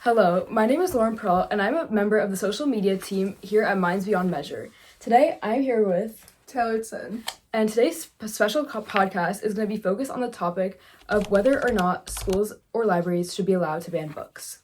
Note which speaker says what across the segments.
Speaker 1: Hello, my name is Lauren Pearl, and I'm a member of the social media team here at Minds Beyond Measure. Today, I'm here with
Speaker 2: Taylorson.
Speaker 1: And today's special podcast is going to be focused on the topic of whether or not schools or libraries should be allowed to ban books.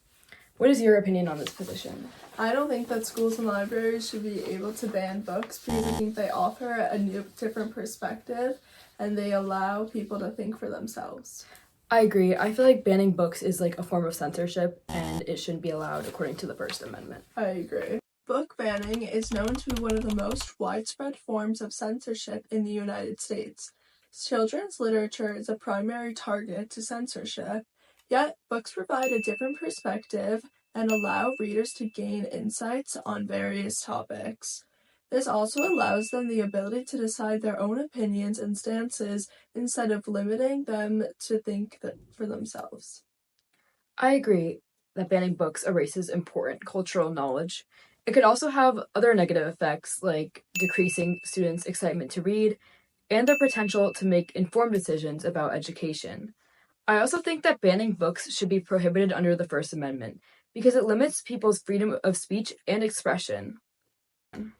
Speaker 1: What is your opinion on this position?
Speaker 2: I don't think that schools and libraries should be able to ban books because I think they offer a different perspective and they allow people to think for themselves.
Speaker 1: I agree. I feel like banning books is like a form of censorship and it shouldn't be allowed according to the First Amendment.
Speaker 2: I agree. Book banning is known to be one of the most widespread forms of censorship in the United States. Children's literature is a primary target to censorship, yet books provide a different perspective and allow readers to gain insights on various topics. This also allows them the ability to decide their own opinions and stances instead of limiting them to think for themselves.
Speaker 1: I agree that banning books erases important cultural knowledge. It could also have other negative effects like decreasing students' excitement to read and their potential to make informed decisions about education. I also think that banning books should be prohibited under the First Amendment because it limits people's freedom of speech and expression.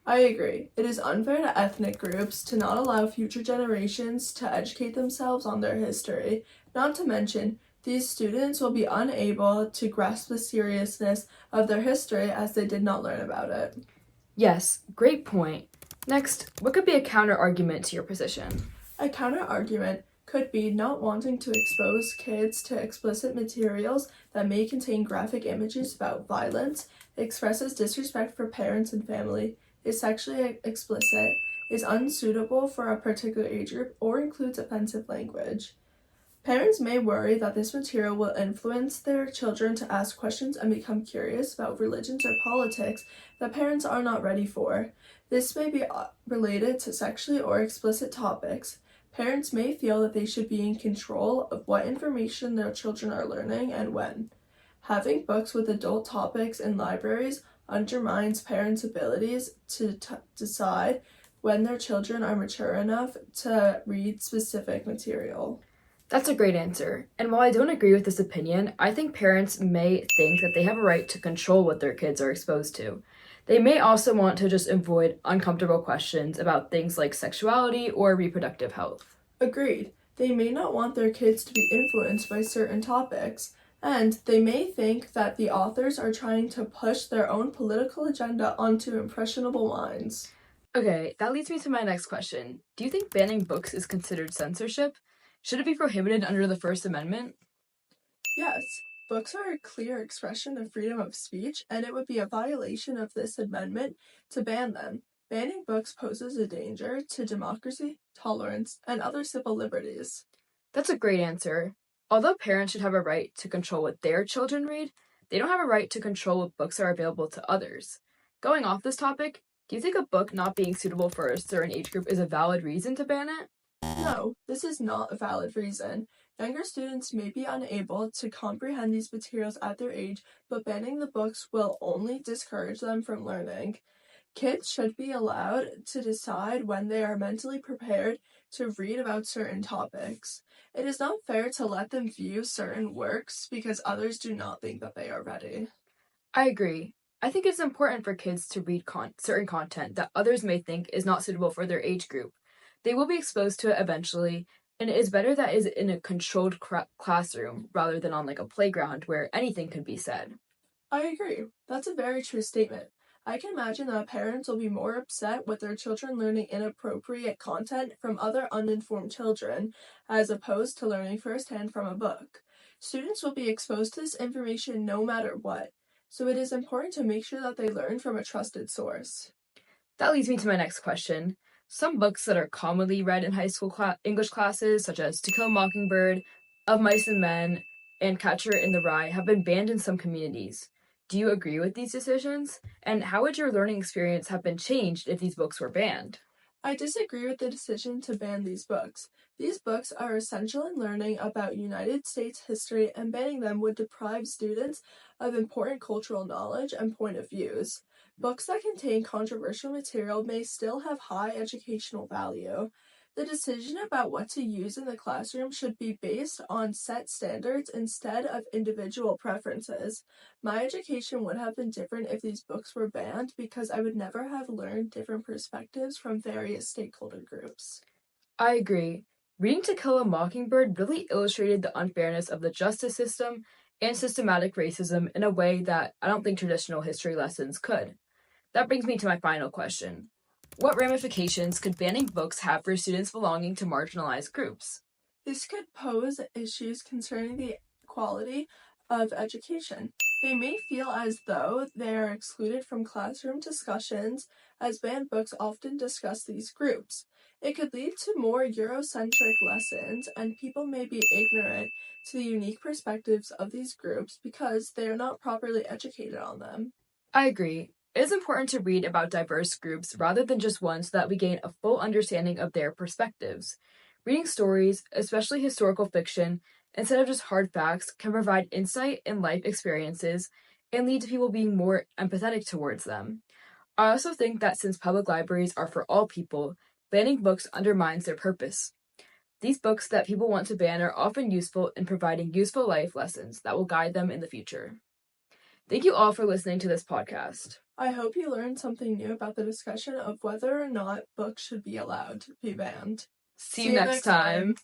Speaker 2: I agree. It is unfair to ethnic groups to not allow future generations to educate themselves on their history. Not to mention, these students will be unable to grasp the seriousness of their history as they did not learn about it.
Speaker 1: Yes, great point. Next, what could be a counter argument to your position?
Speaker 2: A counter argument could be not wanting to expose kids to explicit materials that may contain graphic images about violence, expresses disrespect for parents and family, is sexually explicit, is unsuitable for a particular age group, or includes offensive language. Parents may worry that this material will influence their children to ask questions and become curious about religions or politics that parents are not ready for. This may be related to sexually or explicit topics. Parents may feel that they should be in control of what information their children are learning and when. Having books with adult topics in libraries undermines parents' abilities to decide when their children are mature enough to read specific material.
Speaker 1: That's a great answer. And while I don't agree with this opinion, I think parents may think that they have a right to control what their kids are exposed to. They may also want to just avoid uncomfortable questions about things like sexuality or reproductive health.
Speaker 2: Agreed. They may not want their kids to be influenced by certain topics, and they may think that the authors are trying to push their own political agenda onto impressionable minds.
Speaker 1: Okay, that leads me to my next question. Do you think banning books is considered censorship? Should it be prohibited under the First Amendment?
Speaker 2: Yes, books are a clear expression of freedom of speech, and it would be a violation of this amendment to ban them. Banning books poses a danger to democracy, tolerance, and other civil liberties.
Speaker 1: That's a great answer. Although parents should have a right to control what their children read, they don't have a right to control what books are available to others. Going off this topic, do you think a book not being suitable for a certain age group is a valid reason to ban it?
Speaker 2: No, this is not a valid reason. Younger students may be unable to comprehend these materials at their age, but banning the books will only discourage them from learning. Kids should be allowed to decide when they are mentally prepared to read about certain topics. It is not fair to let them view certain works because others do not think that they are ready.
Speaker 1: I agree. I think it's important for kids to read certain content that others may think is not suitable for their age group. They will be exposed to it eventually, and it is better that is in a controlled classroom rather than on like a playground where anything could be said.
Speaker 2: I agree. That's a very true statement. I can imagine that parents will be more upset with their children learning inappropriate content from other uninformed children, as opposed to learning firsthand from a book. Students will be exposed to this information no matter what, so it is important to make sure that they learn from a trusted source.
Speaker 1: That leads me to my next question. Some books that are commonly read in high school English classes, such as To Kill a Mockingbird, Of Mice and Men, and Catcher in the Rye, have been banned in some communities. Do you agree with these decisions? And how would your learning experience have been changed if these books were banned?
Speaker 2: I disagree with the decision to ban these books. These books are essential in learning about United States history, and banning them would deprive students of important cultural knowledge and point of views. Books that contain controversial material may still have high educational value. The decision about what to use in the classroom should be based on set standards instead of individual preferences. My education would have been different if these books were banned because I would never have learned different perspectives from various stakeholder groups.
Speaker 1: I agree. Reading To Kill a Mockingbird really illustrated the unfairness of the justice system and systematic racism in a way that I don't think traditional history lessons could. That brings me to my final question. What ramifications could banning books have for students belonging to marginalized groups?
Speaker 2: This could pose issues concerning the quality of education. They may feel as though they are excluded from classroom discussions, as banned books often discuss these groups. It could lead to more Eurocentric lessons, and people may be ignorant to the unique perspectives of these groups because they are not properly educated on them.
Speaker 1: I agree. It is important to read about diverse groups rather than just one so that we gain a full understanding of their perspectives. Reading stories, especially historical fiction, instead of just hard facts, can provide insight and life experiences and lead to people being more empathetic towards them. I also think that since public libraries are for all people, banning books undermines their purpose. These books that people want to ban are often useful in providing useful life lessons that will guide them in the future. Thank you all for listening to this podcast.
Speaker 2: I hope you learned something new about the discussion of whether or not books should be allowed to be banned.
Speaker 1: See you next time.